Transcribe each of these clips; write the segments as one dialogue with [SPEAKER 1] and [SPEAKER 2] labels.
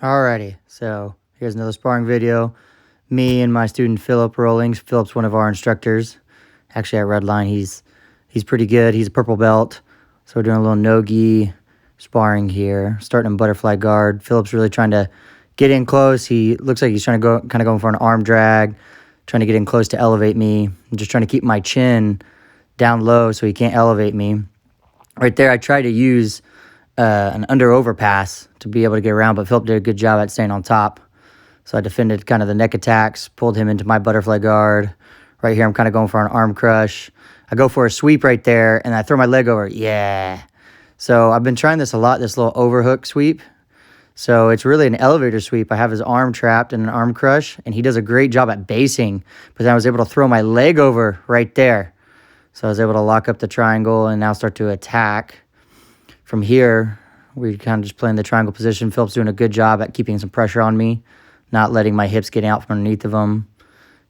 [SPEAKER 1] Alrighty, so here's another sparring video. Me and my student Philip Rollings. Philip's one of our instructors. Actually, at Redline, he's pretty good. He's a purple belt. So we're doing a little no-gi sparring here. Starting in butterfly guard. Philip's really trying to get in close. He looks like he's trying to go, kind of going for an arm drag, trying to get in close to elevate me. I'm just trying to keep my chin down low so he can't elevate me. Right there, I tried to use an under overpass to be able to get around, but Philip did a good job at staying on top. So I defended kind of the neck attacks, pulled him into my butterfly guard. Right here, I'm kind of going for an arm crush. I go for a sweep right there, and I throw my leg over. Yeah. So I've been trying this a lot, this little overhook sweep. So it's really an elevator sweep. I have his arm trapped in an arm crush, and he does a great job at basing. But then I was able to throw my leg over right there. So I was able to lock up the triangle and now start to attack. From here, we're kind of just playing the triangle position. Philip's doing a good job at keeping some pressure on me, not letting my hips get out from underneath of him.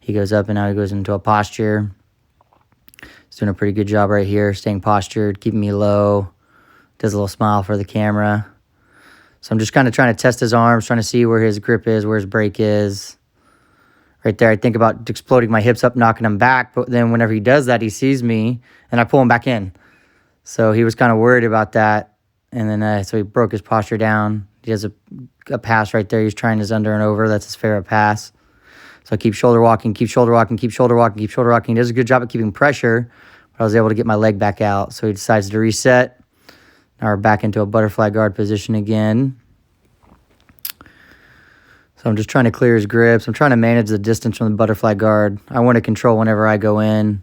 [SPEAKER 1] He goes up and now he goes into a posture. He's doing a pretty good job right here, staying postured, keeping me low. Does a little smile for the camera. So I'm just kind of trying to test his arms, trying to see where his grip is, where his break is. Right there, I think about exploding my hips up, knocking him back. But then whenever he does that, he sees me, and I pull him back in. So he was kind of worried about that. And then so he broke his posture down. He has a pass right there. He's trying his under and over. That's his favorite pass. So I keep shoulder walking, keep shoulder walking, keep shoulder walking, keep shoulder walking. He does a good job at keeping pressure, but I was able to get my leg back out. So he decides to reset. Now we're back into a butterfly guard position again. So I'm just trying to clear his grips. I'm trying to manage the distance from the butterfly guard. I want to control whenever I go in.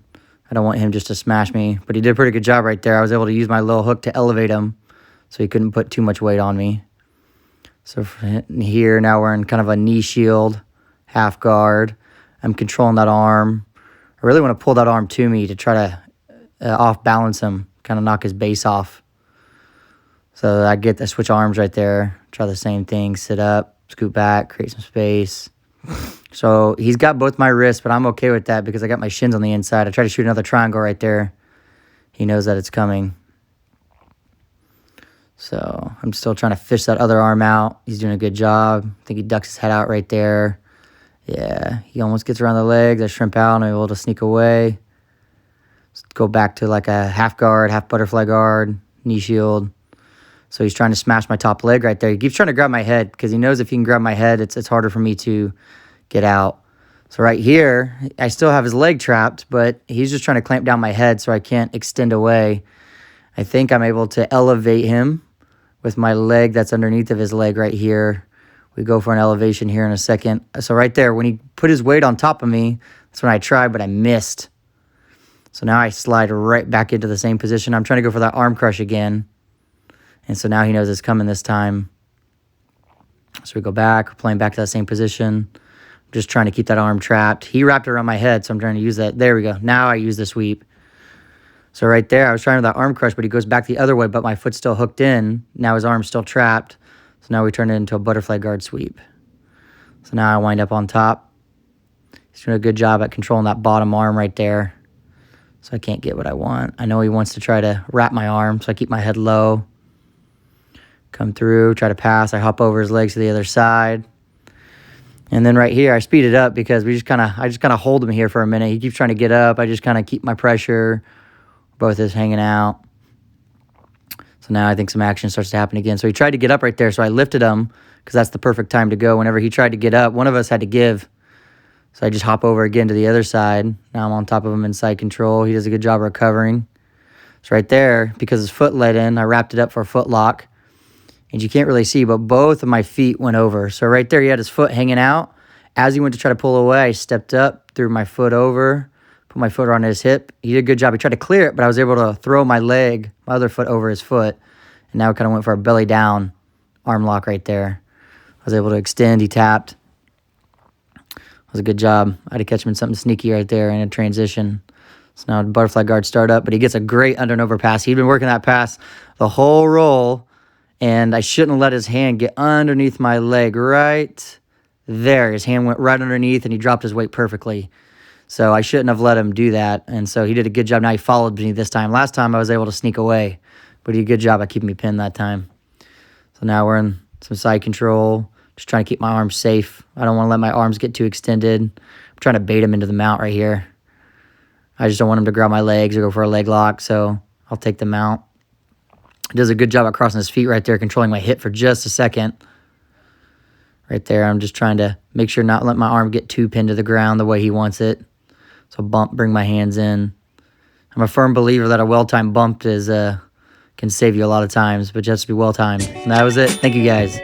[SPEAKER 1] I don't want him just to smash me, but he did a pretty good job right there. I was able to use my little hook to elevate him so he couldn't put too much weight on me. So from here, now we're in kind of a knee shield, half guard. I'm controlling that arm. I really want to pull that arm to me to try to off-balance him, kind of knock his base off. So I switch arms right there, try the same thing, sit up, scoot back, create some space. So he's got both my wrists, but I'm okay with that because I got my shins on the inside. I try to shoot another triangle right there. He knows that it's coming. So I'm still trying to fish that other arm out. He's doing a good job. I think he ducks his head out right there. Yeah, he almost gets around the legs. I shrimp out and I'm able to sneak away. Just go back to like a half guard, half butterfly guard, knee shield. So he's trying to smash my top leg right there. He keeps trying to grab my head because he knows if he can grab my head, it's harder for me to get out. So right here, I still have his leg trapped, but he's just trying to clamp down my head so I can't extend away. I think I'm able to elevate him with my leg that's underneath of his leg right here. We go for an elevation here in a second. So right there, when he put his weight on top of me, that's when I tried, but I missed. So now I slide right back into the same position. I'm trying to go for that arm crush again. And so now he knows it's coming this time. So we go back, playing back to that same position. Just trying to keep that arm trapped. He wrapped it around my head, so I'm trying to use that. There we go. Now I use the sweep. So right there, I was trying with that arm crush, but he goes back the other way, but my foot's still hooked in. Now his arm's still trapped. So now we turn it into a butterfly guard sweep. So now I wind up on top. He's doing a good job at controlling that bottom arm right there. So I can't get what I want. I know he wants to try to wrap my arm, so I keep my head low. Come through, try to pass. I hop over his legs to the other side. And then right here, I speed it up because I just kind of hold him here for a minute. He keeps trying to get up. I just kind of keep my pressure. Both is hanging out. So now I think some action starts to happen again. So he tried to get up right there, so I lifted him because that's the perfect time to go. Whenever he tried to get up, one of us had to give. So I just hop over again to the other side. Now I'm on top of him in side control. He does a good job recovering. So right there, because his foot let in, I wrapped it up for a foot lock. And you can't really see, but both of my feet went over. So right there, he had his foot hanging out. As he went to try to pull away, I stepped up, threw my foot over, put my foot on his hip. He did a good job. He tried to clear it, but I was able to throw my leg, my other foot over his foot. And now it kind of went for a belly down arm lock right there. I was able to extend. He tapped. It was a good job. I had to catch him in something sneaky right there in a transition. So now butterfly guard start up, but he gets a great under and over pass. He'd been working that pass the whole roll. And I shouldn't let his hand get underneath my leg right there. His hand went right underneath, and he dropped his weight perfectly. So I shouldn't have let him do that. And so he did a good job. Now he followed me this time. Last time I was able to sneak away, but he did a good job at keeping me pinned that time. So now we're in some side control, Just trying to keep my arms safe. I don't want to let my arms get too extended. I'm trying to bait him into the mount right here. I just don't want him to grab my legs or go for a leg lock, so I'll take the mount. He does a good job at crossing his feet right there, controlling my hip for just a second. Right there, I'm just trying to make sure not let my arm get too pinned to the ground the way he wants it. So bring my hands in. I'm a firm believer that a well-timed bump can save you a lot of times, but just to be well-timed. And that was it. Thank you, guys.